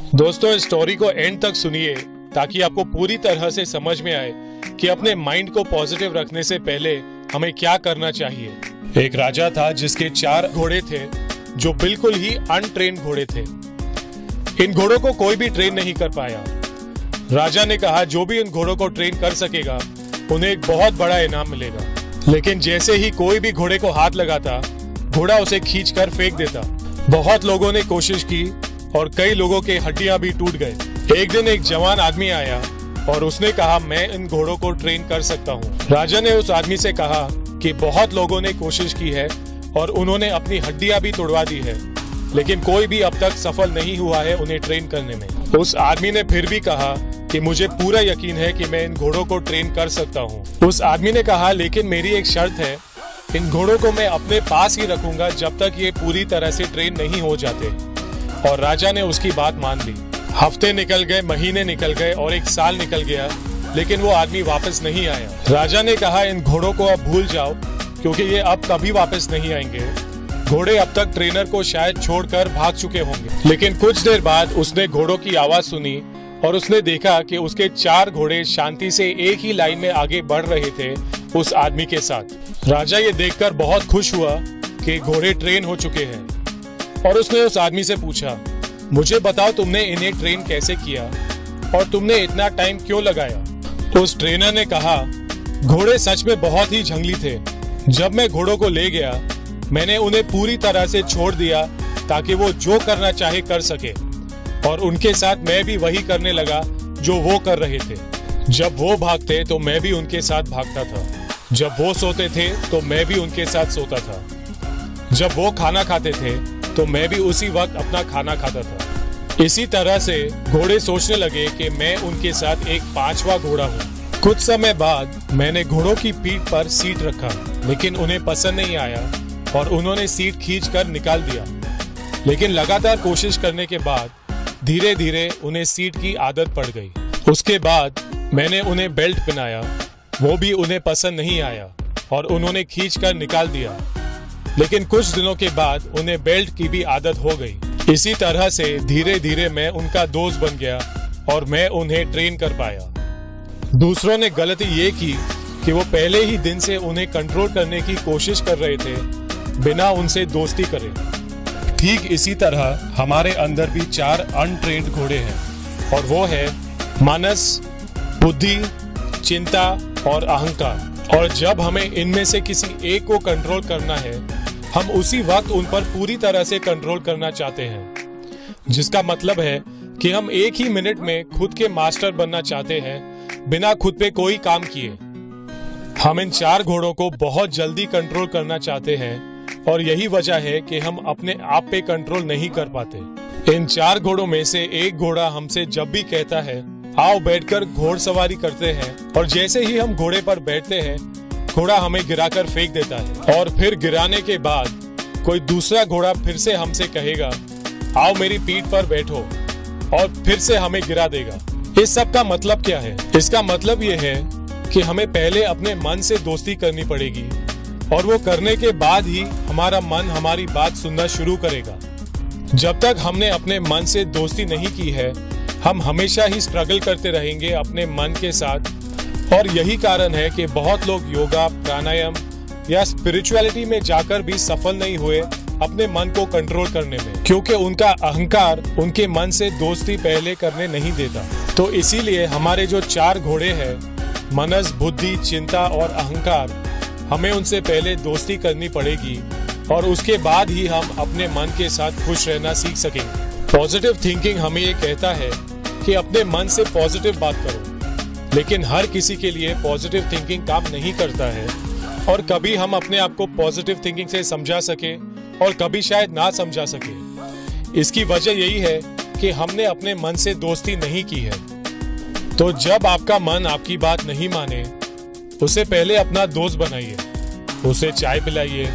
दोस्तों, इस स्टोरी को एंड तक सुनिए ताकि आपको पूरी तरह से समझ में आए कि अपने माइंड को पॉजिटिव रखने से पहले हमें क्या करना चाहिए। एक राजा था जिसके 4 घोड़े थे जो बिल्कुल ही अनट्रेन्ड घोड़े थे। इन घोड़ों को कोई भी ट्रेन नहीं कर पाया। राजा ने कहा जो भी इन घोड़ों को ट्रेन कर सकेगा उन्हें एक बहुत बड़ा इनाम मिलेगा। लेकिन जैसे ही कोई भी घोड़े को हाथ लगाता, घोड़ा उसे खींचकर फेंक देता। बहुत लोगों ने कोशिश की और कई लोगों के हड्डियां भी टूट गए। एक दिन एक जवान आदमी आया और उसने कहा मैं इन घोड़ों को ट्रेन कर सकता हूँ। राजा ने उस आदमी से कहा कि बहुत लोगों ने कोशिश की है और उन्होंने अपनी हड्डियां भी तोड़वा दी है, लेकिन कोई भी अब तक सफल नहीं हुआ है उन्हें ट्रेन करने में। उस आदमी ने फिर भी कहा कि मुझे पूरा यकीन है कि मैं इन घोड़ों को ट्रेन कर सकता हूँ। उस आदमी ने कहा लेकिन मेरी एक शर्त है, इन घोड़ों को मैं अपने पास ही रखूंगा जब तक ये पूरी तरह से ट्रेन नहीं हो जाते। और राजा ने उसकी बात मान ली। हफ्ते निकल गए, महीने निकल गए और 1 साल निकल गया, लेकिन वो आदमी वापस नहीं आया। राजा ने कहा इन घोड़ों को अब भूल जाओ क्योंकि ये अब कभी वापस नहीं आएंगे। घोड़े अब तक ट्रेनर को शायद छोड़कर भाग चुके होंगे। लेकिन कुछ देर बाद उसने घोड़ों की आवाज सुनी और उसने देखा कि उसके 4 घोड़े शांति से एक ही लाइन में आगे बढ़ रहे थे उस आदमी के साथ। राजा ये देखकर बहुत खुश हुआ कि घोड़े ट्रेन हो चुके हैं और उसने उस आदमी से पूछा मुझे बताओ तुमने इन्हें ट्रेन कैसे किया और तुमने इतना टाइम क्यों लगाया। उस ट्रेनर ने कहा घोड़े सच में बहुत ही जंगली थे। जब मैं घोड़ों को ले गया मैंने उन्हें पूरी तरह से छोड़ दिया ताकि वो जो करना चाहे कर सके, और उनके साथ मैं भी वही करने लगा जो वो कर रहे थे। जब वो भागते तो मैं भी उनके साथ भागता था, जब वो सोते थे तो मैं भी उनके साथ सोता था, जब वो खाना खाते थे तो मैं भी उसी वक्त अपना खाना खाता था। इसी तरह से घोड़े सोचने लगे कि मैं उनके साथ एक 5वां घोड़ा हूँ। कुछ समय बाद मैंने घोड़ों की पीठ पर सीट रखा, लेकिन उन्हें पसंद नहीं आया और उन्होंने सीट खींचकर निकाल दिया। लेकिन लगातार कोशिश करने के बाद धीरे धीरे उन्हें सीट की आदत पड़ गई। उसके बाद मैंने उन्हें बेल्ट पहनाया, वो भी उन्हें पसंद नहीं आया और उन्होंने खींचकर निकाल दिया। लेकिन कुछ दिनों के बाद उन्हें बेल्ट की भी आदत हो गई। इसी तरह से धीरे धीरे मैं उनका दोस्त बन गया और मैं उन्हें ट्रेन कर पाया। दूसरों ने गलती ये की कि वो पहले ही दिन से उन्हें कंट्रोल करने की कोशिश कर रहे थे बिना उनसे दोस्ती करे। ठीक इसी तरह हमारे अंदर भी 4 अनट्रेन्ड घोड़े हैं और वो है मानस, बुद्धि, चिंता और अहंकार। और जब हमें इनमें से किसी एक को कंट्रोल करना है, हम उसी वक्त उन पर पूरी तरह से कंट्रोल करना चाहते हैं, जिसका मतलब है कि हम एक ही मिनट में खुद के मास्टर बनना चाहते हैं बिना खुद पे कोई काम किए। हम इन 4 घोड़ों को बहुत जल्दी कंट्रोल करना चाहते हैं और यही वजह है कि हम अपने आप पे कंट्रोल नहीं कर पाते। इन 4 घोड़ों में से एक घोड़ा हमसे जब भी कहता है आओ बैठकर घोड़सवारी करते हैं, और जैसे ही हम घोड़े पर बैठते हैं घोड़ा हमें गिराकर फेंक देता है। और फिर गिराने के बाद कोई दूसरा घोड़ा फिर से हमसे कहेगा आओ मेरी पीठ पर बैठो, और फिर से हमें गिरा देगा। इस सब का मतलब क्या है? इसका मतलब ये है कि हमें पहले अपने मन से दोस्ती करनी पड़ेगी और वो करने के बाद ही हमारा मन हमारी बात सुनना शुरू करेगा। जब तक हमने अपने मन से दोस्ती नहीं की है, हम हमेशा ही स्ट्रगल करते रहेंगे अपने मन के साथ। और यही कारण है कि बहुत लोग योगा, प्राणायाम या स्पिरिचुअलिटी में जाकर भी सफल नहीं हुए अपने मन को कंट्रोल करने में, क्योंकि उनका अहंकार उनके मन से दोस्ती पहले करने नहीं देता। तो इसीलिए हमारे जो 4 घोड़े हैं, मनस, बुद्धि, चिंता और अहंकार, हमें उनसे पहले दोस्ती करनी पड़ेगी और उसके बाद ही हम अपने मन के साथ खुश रहना सीख सकेंगे। पॉजिटिव थिंकिंग हमें ये कहता है कि अपने मन से पॉजिटिव बात करो, लेकिन हर किसी के लिए पॉजिटिव थिंकिंग काम नहीं करता है और कभी हम अपने आप को पॉजिटिव थिंकिंग से समझा सके और कभी शायद ना समझा सके। इसकी वजह यही है कि हमने अपने मन से दोस्ती नहीं की है। तो जब आपका मन आपकी बात नहीं माने, उसे पहले अपना दोस्त बनाइए, उसे चाय पिलाइए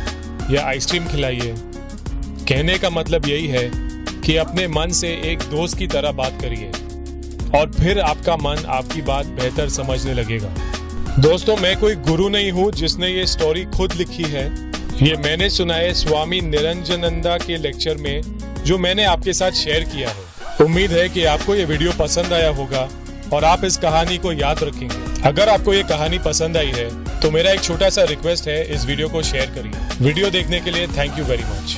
या आइसक्रीम खिलाइए। कहने का मतलब यही है कि अपने मन से एक दोस्त की तरह बात करिए और फिर आपका मन आपकी बात बेहतर समझने लगेगा। दोस्तों, मैं कोई गुरु नहीं हूँ जिसने ये स्टोरी खुद लिखी है। ये मैंने सुना है स्वामी निरंजनंदा के लेक्चर में, जो मैंने आपके साथ शेयर किया है। उम्मीद है कि आपको ये वीडियो पसंद आया होगा और आप इस कहानी को याद रखेंगे। अगर आपको ये कहानी पसंद आई है तो मेरा एक छोटा सा रिक्वेस्ट है, इस वीडियो को शेयर करिए। वीडियो देखने के लिए थैंक यू वेरी मच।